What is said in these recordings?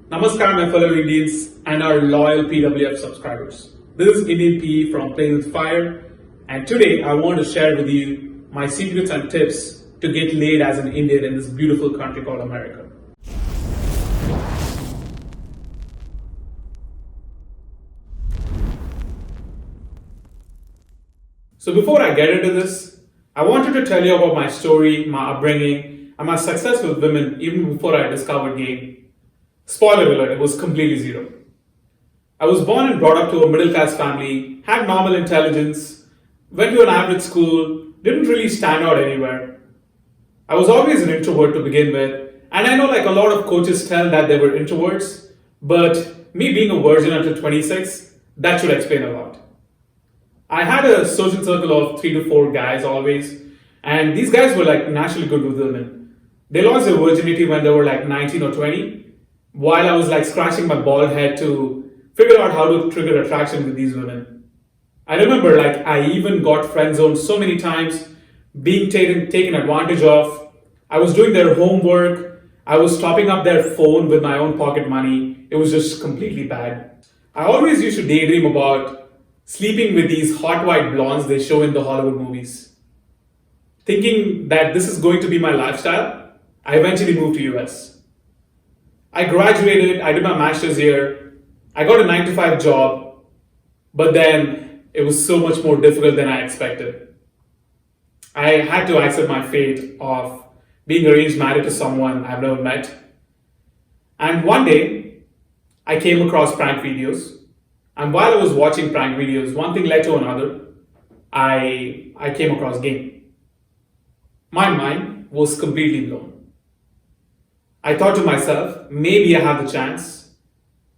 Namaskar, my fellow Indians and our loyal PWF subscribers. This is Indian PE from Playing with Fire, and today I want to share with you my secrets and tips to get laid as an Indian in this beautiful country called America. So before I get into this, I wanted to tell you about my story, my upbringing, and my success with women even before I discovered game. Spoiler alert, it was completely zero. I was born and brought up to a middle class family, had normal intelligence, went to an average school, didn't really stand out anywhere. I was always an introvert to begin with, and I know like a lot of coaches tell that they were introverts, but me being a virgin until 26, that should explain a lot. I had a social circle of 3 to 4 guys always, and these guys were like naturally good with women. They lost their virginity when they were like 19 or 20, while I was like scratching my bald head to figure out how to trigger attraction with these women. I remember like I even got friend zoned so many times, being taken advantage of. I was doing their homework, I was topping up their phone with my own pocket money. It was just completely bad. I always used to daydream about sleeping with these hot white blondes they show in the Hollywood movies. Thinking that this is going to be my lifestyle, I eventually moved to US. I graduated, I did my master's here, I got a 9 to 5 job, but then it was so much more difficult than I expected. I had to accept my fate of being arranged married to someone I've never met. And one day, I came across prank videos. And while I was watching prank videos, one thing led to another. I came across game. My mind was completely blown. I thought to myself, maybe I have the chance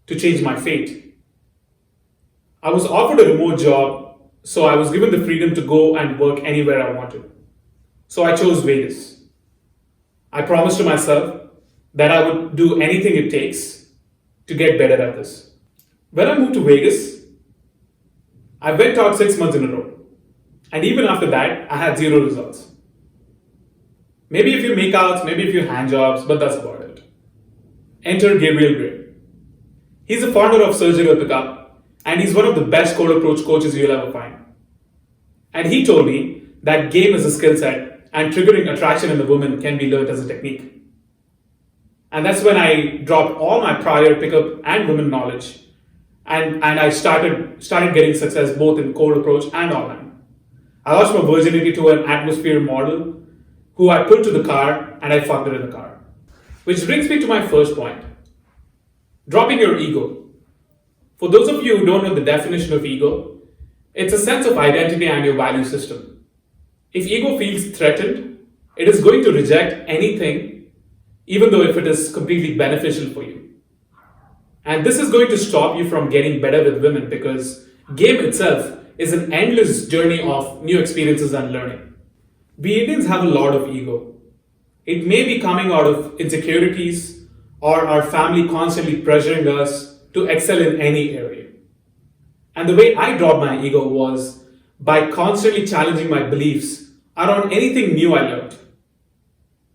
to change my fate. I was offered a remote job, so I was given the freedom to go and work anywhere I wanted. So I chose Vegas. I promised to myself that I would do anything it takes to get better at this. When I moved to Vegas, I went out 6 months in a row. And even after that, I had zero results. Maybe a few makeouts, maybe a few hand jobs, but that's about it. Enter Gabriel Gray. He's a founder of Surgical Pickup, and he's one of the best cold approach coaches you'll ever find. And he told me that game is a skill set, and triggering attraction in the woman can be learned as a technique. And that's when I dropped all my prior pickup and women knowledge, and I started getting success both in cold approach and online. I lost my virginity to an atmosphere model who I pulled to the car and I fucked her in the car. Which brings me to my first point. Dropping your ego. For those of you who don't know the definition of ego, it's a sense of identity and your value system. If ego feels threatened, it is going to reject anything, even though if it is completely beneficial for you. And this is going to stop you from getting better with women because game itself is an endless journey of new experiences and learning. We Indians have a lot of ego. It may be coming out of insecurities or our family constantly pressuring us to excel in any area. And the way I dropped my ego was by constantly challenging my beliefs around anything new I learned.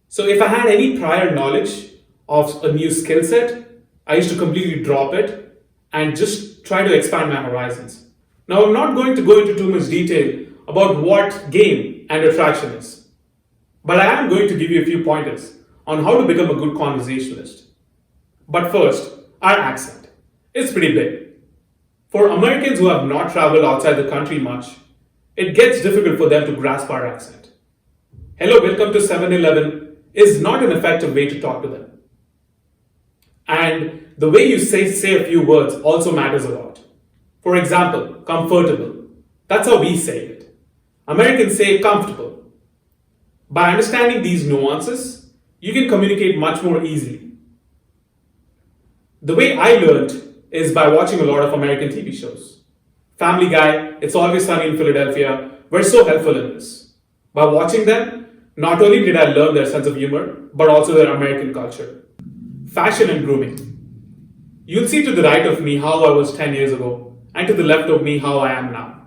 So if I had any prior knowledge of a new skill set, I used to completely drop it and just try to expand my horizons. Now I'm not going to go into too much detail about what game and attraction is. But I am going to give you a few pointers on how to become a good conversationalist. But first, our accent. It's pretty big. For Americans who have not traveled outside the country much, it gets difficult for them to grasp our accent. Hello, welcome to 7-Eleven is not an effective way to talk to them. And the way you say a few words also matters a lot. For example, comfortable. That's how we say it. Americans say comfortable. By understanding these nuances, you can communicate much more easily. The way I learned is by watching a lot of American TV shows. Family Guy, It's Always Sunny in Philadelphia were so helpful in this. By watching them, not only did I learn their sense of humor, but also their American culture. Fashion and grooming. You'll see to the right of me how I was 10 years ago, and to the left of me how I am now.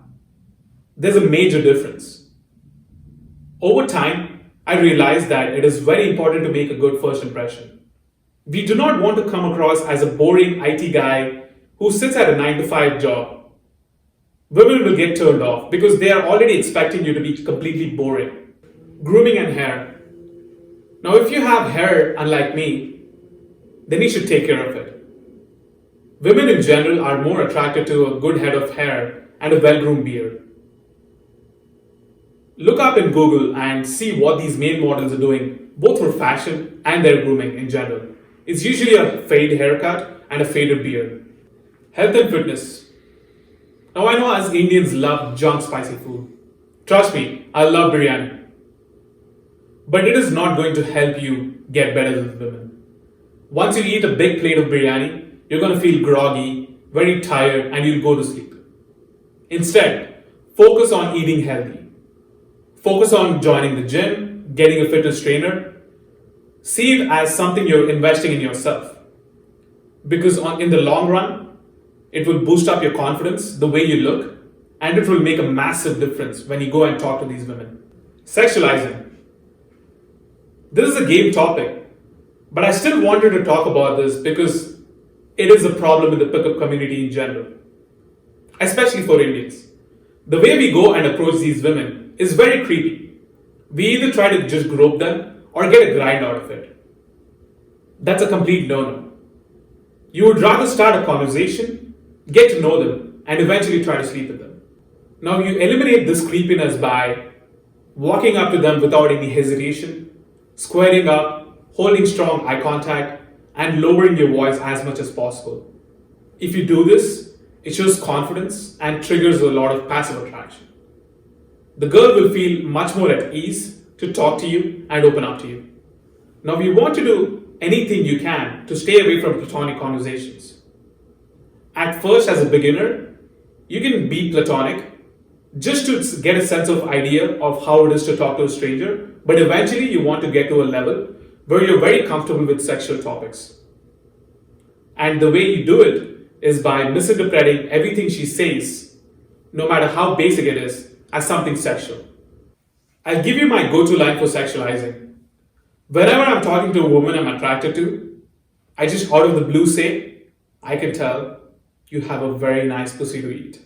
There's a major difference. Over time, I realized that it is very important to make a good first impression. We do not want to come across as a boring IT guy who sits at a 9 to 5 job. Women will get turned off because they are already expecting you to be completely boring. Grooming and hair. Now, if you have hair unlike me, then you should take care of it. Women in general are more attracted to a good head of hair and a well groomed beard. Look up in Google and see what these male models are doing, both for fashion and their grooming in general. It's usually a fade haircut and a faded beard. Health and fitness. Now, I know us Indians love junk spicy food. Trust me, I love biryani. But it is not going to help you get better with women. Once you eat a big plate of biryani, you're going to feel groggy, very tired, and you'll go to sleep. Instead, focus on eating healthy. Focus on joining the gym, getting a fitness trainer. See it as something you're investing in yourself. Because in the long run, it will boost up your confidence, the way you look, and it will make a massive difference when you go and talk to these women. Sexualizing. This is a game topic, but I still wanted to talk about this because it is a problem in the pickup community in general, especially for Indians. The way we go and approach these women is very creepy. We either try to just grope them or get a grind out of it. That's a complete no-no. You would rather start a conversation, get to know them, and eventually try to sleep with them. Now you eliminate this creepiness by walking up to them without any hesitation, squaring up, holding strong eye contact, and lowering your voice as much as possible. If you do this, it shows confidence and triggers a lot of passive attraction. The girl will feel much more at ease to talk to you and open up to you. Now, you want to do anything you can to stay away from platonic conversations. At first, as a beginner, you can be platonic just to get a sense of idea of how it is to talk to a stranger, but eventually you want to get to a level where you're very comfortable with sexual topics. And the way you do it is by misinterpreting everything she says, no matter how basic it is, as something sexual. I'll give you my go-to line for sexualizing. Whenever I'm talking to a woman I'm attracted to, I just out of the blue say, I can tell you have a very nice pussy to eat.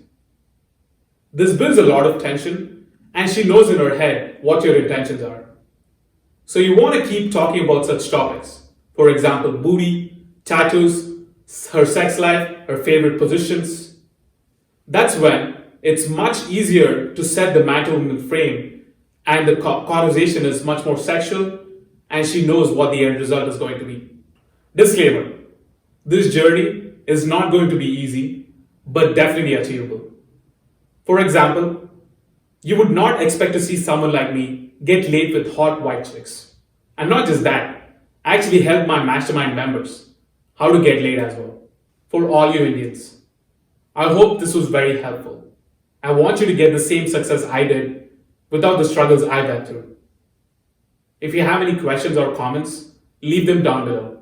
This builds a lot of tension, and she knows in her head what your intentions are. So you want to keep talking about such topics. For example, booty, tattoos, her sex life, her favorite positions. That's when it's much easier to set the man to woman frame, and the conversation is much more sexual, and she knows what the end result is going to be. Disclaimer: this journey is not going to be easy, but definitely achievable. For example, you would not expect to see someone like me get laid with hot white chicks. And not just that, I actually help my mastermind members how to get laid as well. For all you Indians, I hope this was very helpful. I want you to get the same success I did without the struggles I went through. If you have any questions or comments, leave them down below.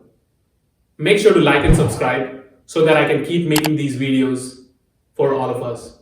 Make sure to like and subscribe so that I can keep making these videos for all of us.